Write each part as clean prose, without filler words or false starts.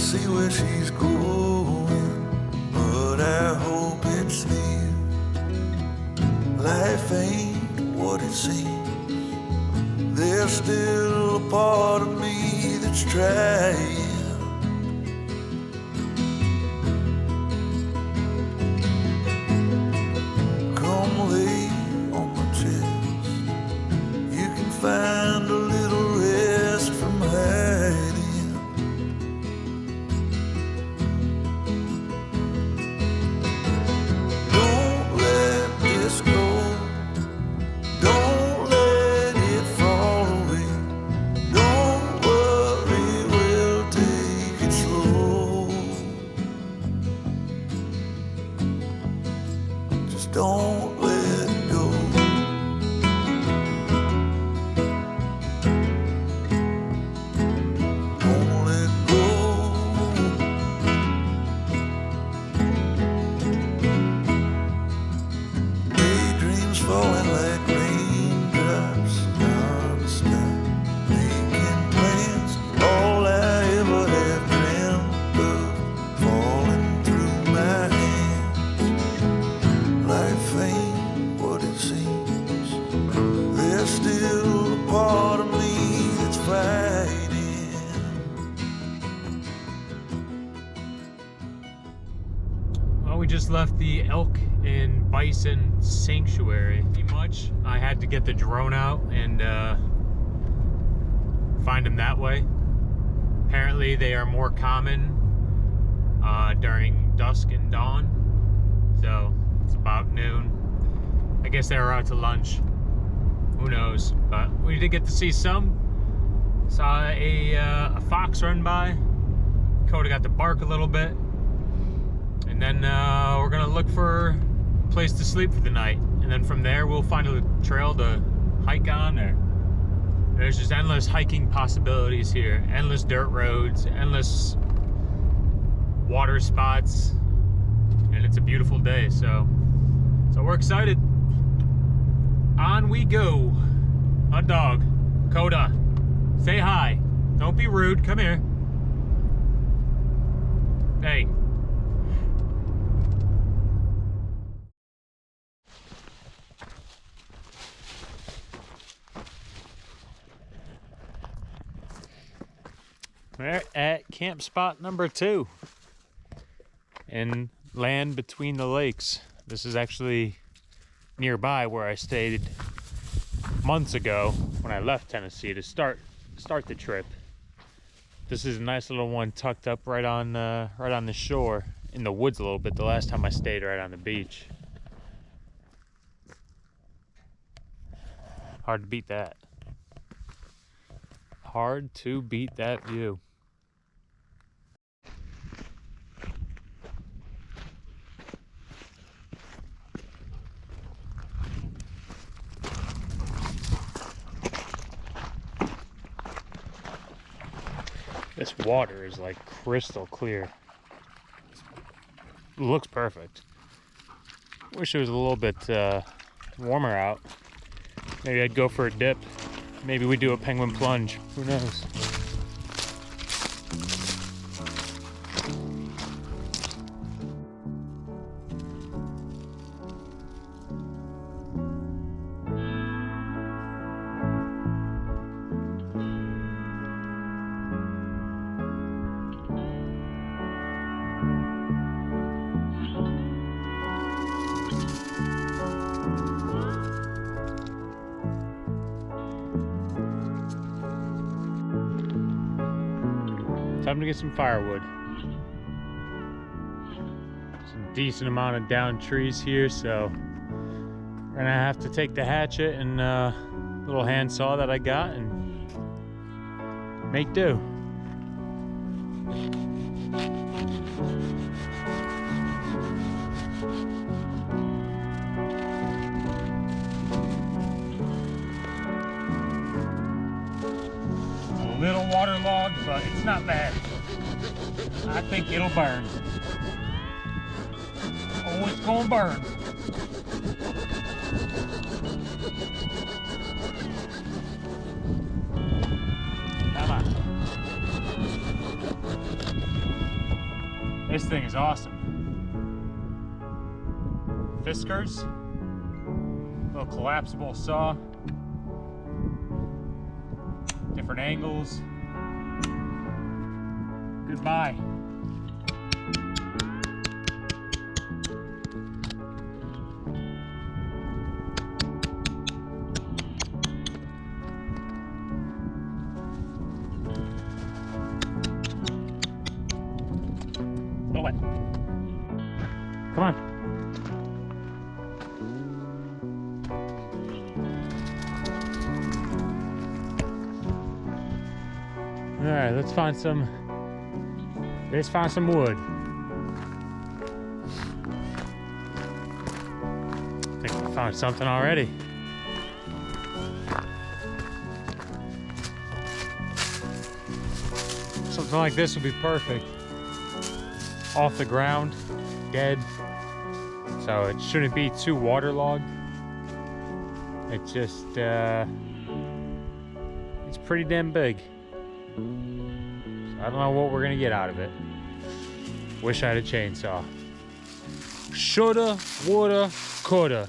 see where she's going, but I hope it's near. Life ain't what it seems. There's still a part of me that's trying. Come lay on my chest. You can find a little rest from hiding. Don't let this go. Don't let it fall away. Don't worry, we'll take it slow. Just don't let go. Don't let go. Daydreams falling like raindrops non-stop. Making plans, all I ever have dreamt of, falling through my hands. Life ain't what it seems. There's still a part of me that's fighting. Well, we just left the elk and bison sanctuary. Pretty much, I had to get the drone out and find them that way. Apparently, they are more common during dusk and dawn. So it's about noon. I guess they were out to lunch. Who knows? But we did get to see some. Saw a fox run by. Koda got to bark a little bit. And then we're gonna look for a place to sleep for the night. And then from there, we'll find a trail to hike on. There's just endless hiking possibilities here. Endless dirt roads, endless water spots. And it's a beautiful day, so we're excited. On we go. A dog. Koda, say hi. Don't be rude. Come here. Hey. We're at camp spot number 2 in land between the lakes. This is actually nearby where I stayed months ago when I left Tennessee to start the trip. This is a nice little one tucked up right on the shore, in the woods a little bit. The last time I stayed right on the beach. Hard to beat that. Hard to beat that view. This water is like crystal clear. It looks perfect. Wish it was a little bit warmer out. Maybe I'd go for a dip. Maybe we do a penguin plunge. Who knows? Time to get some firewood. Some decent amount of downed trees here, so we're gonna have to take the hatchet and little hand saw that I got and make do. A little waterlogged, but it's not bad. I think it'll burn. Oh, it's gonna burn. Come on. This thing is awesome. Fiskars, little collapsible saw, different angles. Goodbye. Go away. Come on. All right, let's find some wood. I think we found something already. Something like this would be perfect. Off the ground, dead. So it shouldn't be too waterlogged. It just, it's pretty damn big. I don't know what we're gonna get out of it. Wish I had a chainsaw. Shoulda, woulda, coulda.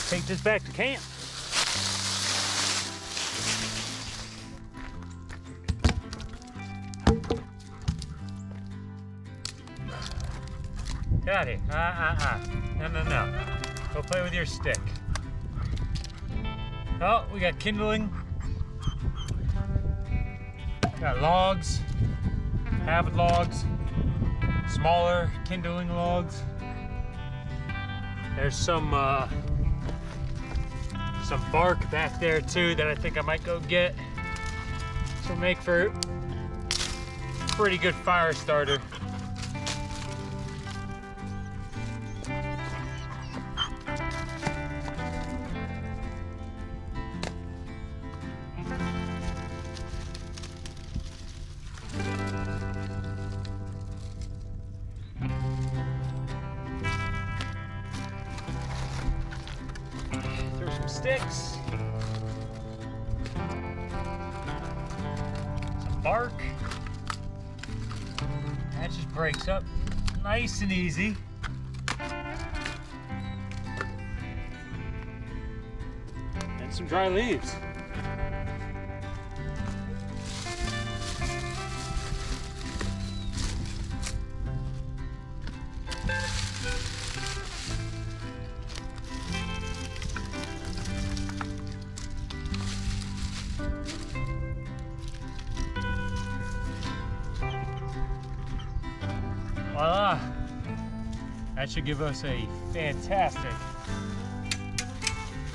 Take this back to camp. Get out of here. No. Go play with your stick. Oh, we got kindling. Got logs, halved logs, smaller kindling logs. There's some bark back there too that I think I might go get. This will make for a pretty good fire starter. Sticks, some bark. That just breaks up nice and easy. And some dry leaves. Voila! That should give us a fantastic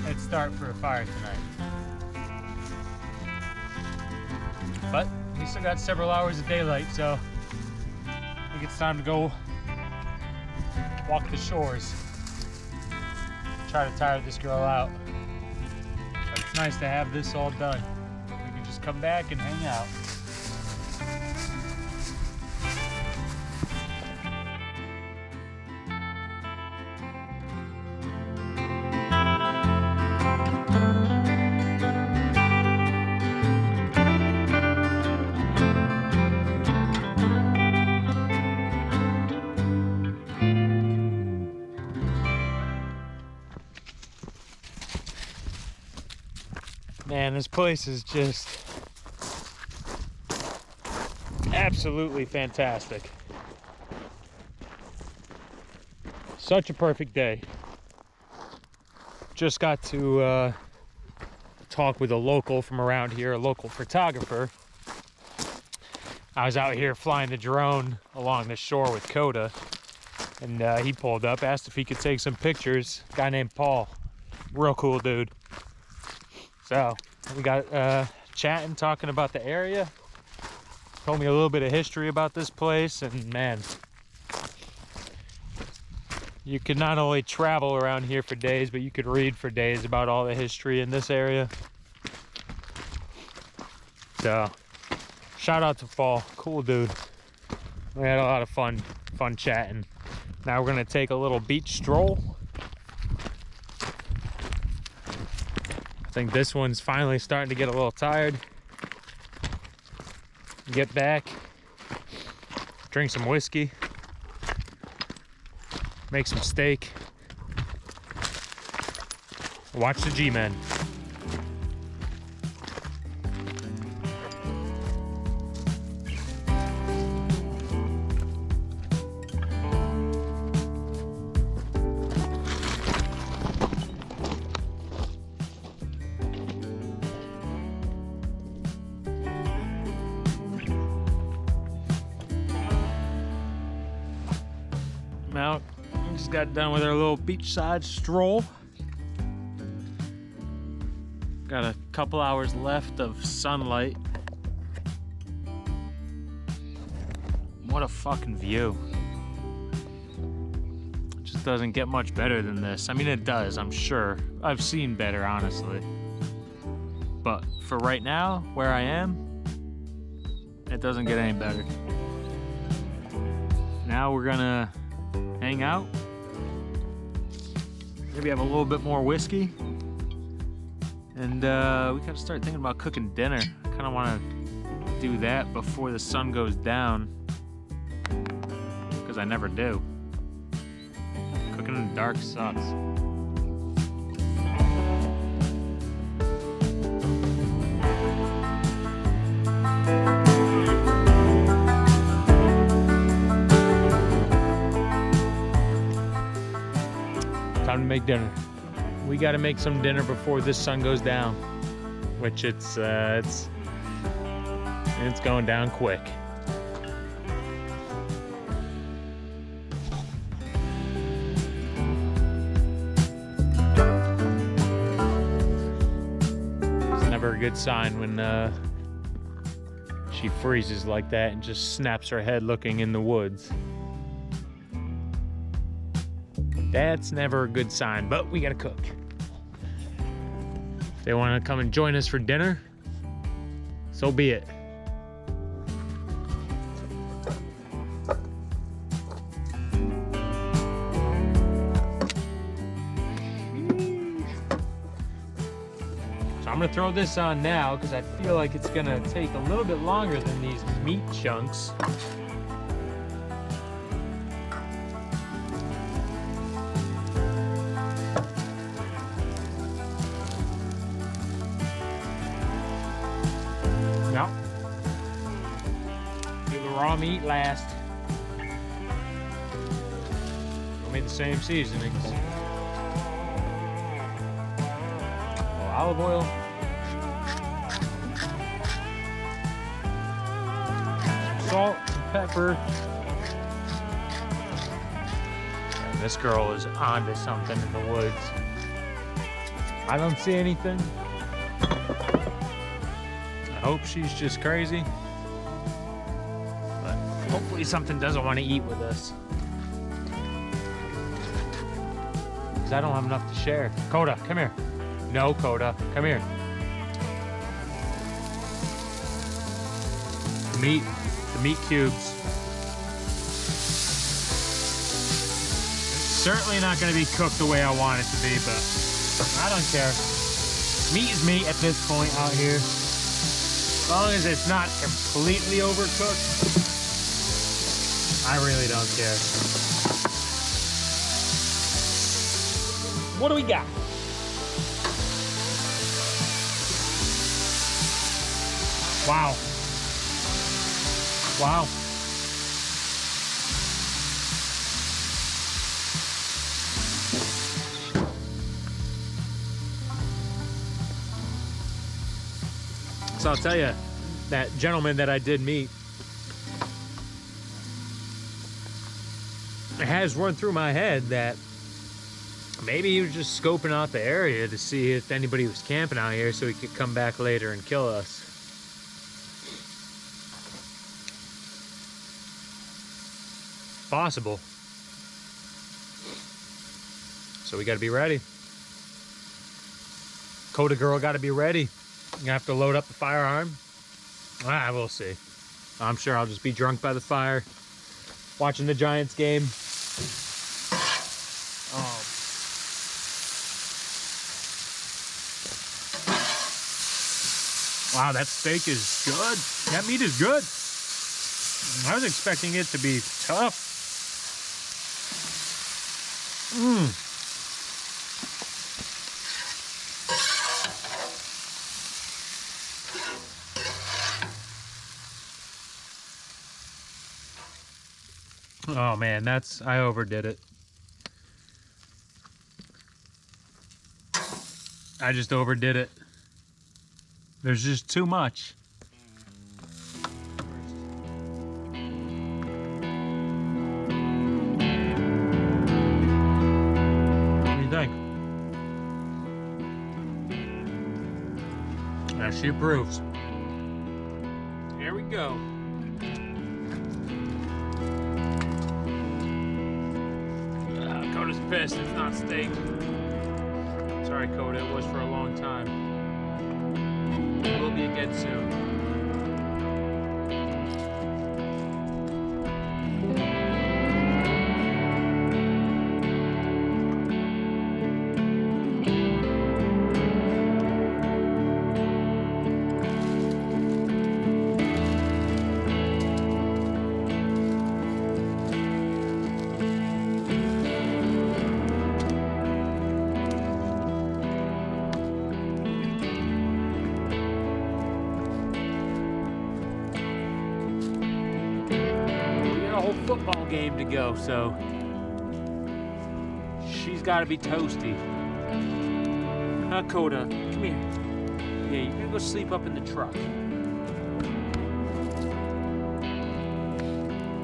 head start for a fire tonight. But we still got several hours of daylight, so I think it's time to go walk the shores. Try to tire this girl out. But it's nice to have this all done. We can just come back and hang out. Man, this place is just absolutely fantastic. Such a perfect day. Just got to talk with a local from around here, a local photographer. I was out here flying the drone along the shore with Koda, and he pulled up, asked if he could take some pictures. A guy named Paul, real cool dude. So we got chatting, talking about the area. told me a little bit of history about this place, and man, you could not only travel around here for days, but you could read for days about all the history in this area. So, shout out to Paul, cool dude. We had a lot of fun chatting. Now we're gonna take a little beach stroll. I think this one's finally starting to get a little tired. Get back, drink some whiskey, make some steak, watch the G-Men. Out. We just got done with our little beachside stroll. Got a couple hours left of sunlight. What a fucking view. It just doesn't get much better than this. I mean, it does, I'm sure. I've seen better, honestly. But for right now, where I am, it doesn't get any better. Now we're gonna hang out, maybe have a little bit more whiskey, and we gotta start thinking about cooking dinner. I kind of want to do that before the sun goes down, because I never do. Cooking in the dark sucks. Time to make dinner. We got to make some dinner before this sun goes down, which it's going down quick. It's never a good sign when she freezes like that and just snaps her head looking in the woods. That's never a good sign, but we gotta cook. If they wanna come and join us for dinner, so be it. So I'm gonna throw this on now because I feel like it's gonna take a little bit longer than these meat chunks. Yep. Do the raw meat last. I made the same seasonings. Olive oil. Salt and pepper. And this girl is onto something in the woods. I don't see anything. I hope she's just crazy. But hopefully something doesn't want to eat with us. Because I don't have enough to share. Koda, come here. No, Koda, come here. The meat cubes. It's certainly not going to be cooked the way I want it to be, but I don't care. Meat is meat at this point out here. As long as it's not completely overcooked, I really don't care. What do we got? Wow. Wow. So I'll tell you, that gentleman that I did meet, it has run through my head that maybe he was just scoping out the area to see if anybody was camping out here so he could come back later and kill us. possible. So we got to be ready. Koda girl got to be ready. You have to load up the firearm. We'll see. I'm sure I'll just be drunk by the fire, watching the Giants game. Wow, that steak is good. That meat is good. I was expecting it to be tough. Oh man, I overdid it. I just overdid it. There's just too much. What do you think? As she approves. Here we go. Koda's pissed, it's not steak. Sorry, Koda, it was for a long time. It will be again soon. Football game to go, so she's got to be toasty. Koda, come here. Yeah, you're gonna go sleep up in the truck.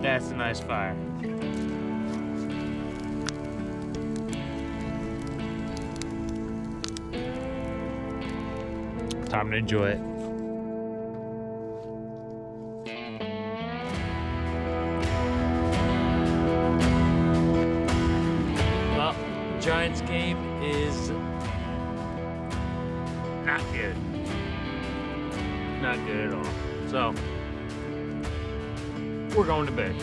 That's a nice fire. Time to enjoy it. Giants game is not good. Not good at all. So, we're going to bed.